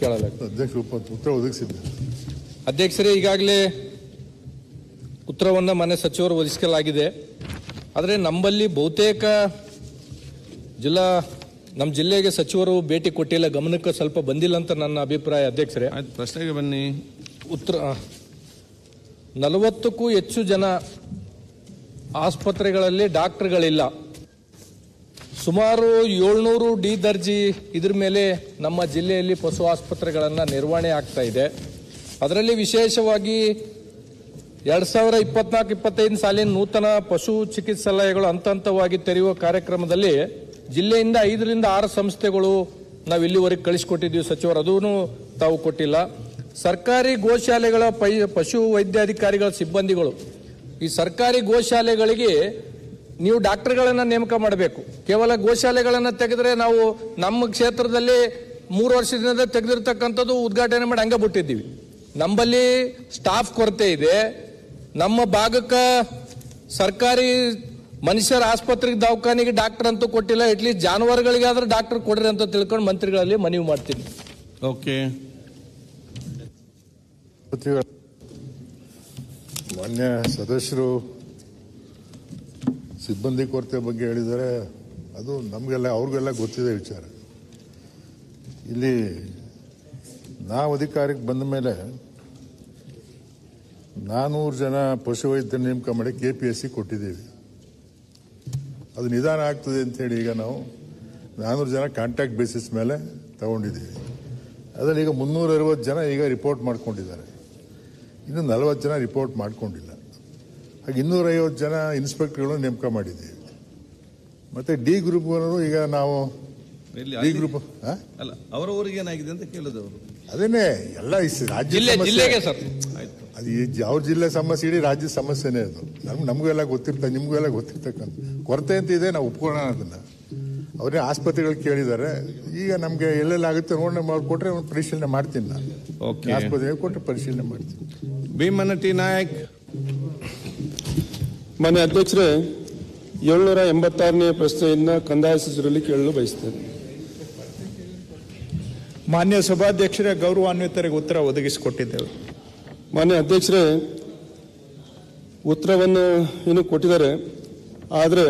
ಕೇಳಲಾಗಿದೆ. ಉತ್ತರ ಒದಗಿಸಿದ್ದೆ ಅಧ್ಯಕ್ಷರೇ, ಈಗಾಗಲೇ ಉತ್ತರವನ್ನು ಮಾನ್ಯ ಸಚಿವರು ಒದಗಿಸಲಾಗಿದೆ. ಆದರೆ ನಮ್ಮಲ್ಲಿ ಬಹುತೇಕ ನಮ್ಮ ಜಿಲ್ಲೆಗೆ ಸಚಿವರು ಭೇಟಿ ಕೊಟ್ಟಿಲ್ಲ, ಗಮನಕ್ಕೆ ಸ್ವಲ್ಪ ಬಂದಿಲ್ಲ ಅಂತ ನನ್ನ ಅಭಿಪ್ರಾಯ. ಅಧ್ಯಕ್ಷರೇ, ಪ್ರಶ್ನೆಗೆ ಬನ್ನಿ. ಉತ್ತರ 40ಕ್ಕೂ ಹೆಚ್ಚು ಜನ ಆಸ್ಪತ್ರೆಗಳಲ್ಲಿ ಡಾಕ್ಟರ್ಗಳಿಲ್ಲ. ಸುಮಾರು 700 ಡಿ ದರ್ಜಿ ಇದ್ರ ಮೇಲೆ ನಮ್ಮ ಜಿಲ್ಲೆಯಲ್ಲಿ ಪಶು ಆಸ್ಪತ್ರೆಗಳನ್ನು ನಿರ್ವಹಣೆ ಆಗ್ತಾ ಇದೆ. ಅದರಲ್ಲಿ ವಿಶೇಷವಾಗಿ 2024-25 ಸಾಲಿನ ನೂತನ ಪಶು ಚಿಕಿತ್ಸಾಲಯಗಳು ಹಂತ ಹಂತವಾಗಿ ತೆರೆಯುವ ಕಾರ್ಯಕ್ರಮದಲ್ಲಿ ಜಿಲ್ಲೆಯಿಂದ 5 ರಿಂದ 6 ಸಂಸ್ಥೆಗಳು ನಾವು ಇಲ್ಲಿವರೆಗೆ ಕಳಿಸಿಕೊಟ್ಟಿದ್ದೀವಿ ಸಚಿವರು, ಅದೂ ತಾವು ಕೊಟ್ಟಿಲ್ಲ. ಸರ್ಕಾರಿ ಗೋಶಾಲೆಗಳ ಪಶು ವೈದ್ಯಾಧಿಕಾರಿಗಳ ಸಿಬ್ಬಂದಿಗಳು, ಈ ಸರ್ಕಾರಿ ಗೋಶಾಲೆಗಳಿಗೆ ನೀವು ಡಾಕ್ಟರ್ಗಳನ್ನು ನೇಮಕ ಮಾಡಬೇಕು. ಕೇವಲ ಗೋಶಾಲೆಗಳನ್ನು ತೆಗೆದ್ರೆ ನಾವು ನಮ್ಮ ಕ್ಷೇತ್ರದಲ್ಲಿ 3 ವರ್ಷದಿಂದ ತೆಗೆದಿರ್ತಕ್ಕಂಥದ್ದು ಉದ್ಘಾಟನೆ ಮಾಡಿ ಹಂಗೆ ಬಿಟ್ಟಿದ್ದೀವಿ. ನಮ್ಮಲ್ಲಿ ಸ್ಟಾಫ್ ಕೊರತೆ ಇದೆ. ನಮ್ಮ ಭಾಗಕ್ಕೆ ಸರ್ಕಾರಿ ಮನುಷ್ಯರ ಆಸ್ಪತ್ರೆಗೆ ದವಾಖಾನೆಗೆ ಡಾಕ್ಟರ್ ಅಂತೂ ಕೊಟ್ಟಿಲ್ಲ. ಅಟ್ಲೀಸ್ಟ್ ಜಾನುವಾರುಗಳಿಗಾದ್ರೂ ಡಾಕ್ಟರ್ ಕೊಡ್ರಿ ಅಂತ ತಿಳ್ಕೊಂಡು ಮಂತ್ರಿಗಳಲ್ಲಿ ಮನವಿ ಮಾಡ್ತೀನಿ. ಓಕೆ. ಮಾನ್ಯ ಸದಸ್ಯರು ಸಿಬ್ಬಂದಿ ಕೊರತೆ ಬಗ್ಗೆ ಹೇಳಿದರೆ ಅದು ನಮಗೆಲ್ಲ ಅವ್ರಿಗೆಲ್ಲ ಗೊತ್ತಿದೆ ವಿಚಾರ. ಇಲ್ಲಿ ನಾವು ಅಧಿಕಾರಕ್ಕೆ ಬಂದ ಮೇಲೆ 400 ಜನ ಪಶುವೈದ್ಯ ನೇಮಕ ಮಾಡಿ KPSC ಕೊಟ್ಟಿದ್ದೀವಿ. ಅದು ನಿಧಾನ ಆಗ್ತದೆ ಅಂತೇಳಿ ಈಗ ನಾವು 400 ಜನ ಕಾಂಟ್ಯಾಕ್ಟ್ ಬೇಸಿಸ್ ಮೇಲೆ ತಗೊಂಡಿದ್ದೀವಿ. ಅದರಲ್ಲಿ ಈಗ 360 ಜನ ಈಗ ರಿಪೋರ್ಟ್ ಮಾಡ್ಕೊಂಡಿದ್ದಾರೆ. ಇನ್ನು 40 ಜನ ರಿಪೋರ್ಟ್ ಮಾಡ್ಕೊಂಡಿಲ್ಲ. ಹಾಗೆ 250 ಜನ ಇನ್ಸ್ಪೆಕ್ಟರ್ಗಳು ನೇಮಕ ಮಾಡಿದ್ದೀವಿ. ಮತ್ತೆ ಡಿ ಗ್ರೂಪ್ ಈಗ ನಾವು ಡಿ ಗ್ರೂಪ್ ಅಲ್ಲ, ಅವರ ಊರಿಗೆ ಏನಾಗಿದೆ ಅಂತ ಕೇಳಿದವರು ಅದೇನೆ ಎಲ್ಲ ಜಿಲ್ಲೆಗೆ ಸರ್, ಅದು ಯಾವ ಜಿಲ್ಲೆ ಸಮಸ್ಯೆ, ಇಡೀ ರಾಜ್ಯದ ಸಮಸ್ಯೆನೇ ಅದು. ನಮಗೆಲ್ಲ ಗೊತ್ತಿರ್ತ, ನಿಮಗೆಲ್ಲ ಗೊತ್ತಿರ್ತಕ್ಕಂಥ ಕೊರತೆ ಅಂತ ಇದೆ, ನಾವು ಒಪ್ಕೊಳ್ಳೋಣ ಅದನ್ನ. ಅವರೇ ಆಸ್ಪತ್ರೆಗಳು ಕೇಳಿದ್ದಾರೆ. ಈಗ ನಮಗೆ ಎಲ್ಲೆಲ್ಲ ಆಗುತ್ತೆ ನೋಡಿ ಕೊಟ್ಟರೆ ಪರಿಶೀಲನೆ ಮಾಡ್ತೀನಿ ನಾನು. ಆಸ್ಪತ್ರೆಗೆ ಕೊಟ್ಟರೆ ಪರಿಶೀಲನೆ ಮಾಡ್ತೀನಿ. ಭೀಮನಟಿ ನಾಯಕ್. ಮಾನ್ಯ ಅಧ್ಯಕ್ಷರೇ, 786ನೇ ಪ್ರಶ್ನೆಯನ್ನ ಕಂದಾಯ ಸಚಿವರಲ್ಲಿ ಕೇಳಲು ಬಯಸ್ತೇನೆ. ಮಾನ್ಯ ಸಭಾಧ್ಯಕ್ಷರೇ, ಗೌರವಾನ್ವಿತರಿಗೆ ಉತ್ತರ ಒದಗಿಸಿಕೊಟ್ಟಿದ್ದೇವೆ. ಮಾನ್ಯ ಅಧ್ಯಕ್ಷರೇ, ಉತ್ತರವನ್ನು ಇನ್ನು ಕೊಟ್ಟಿದ್ದಾರೆ. ಆದರೆ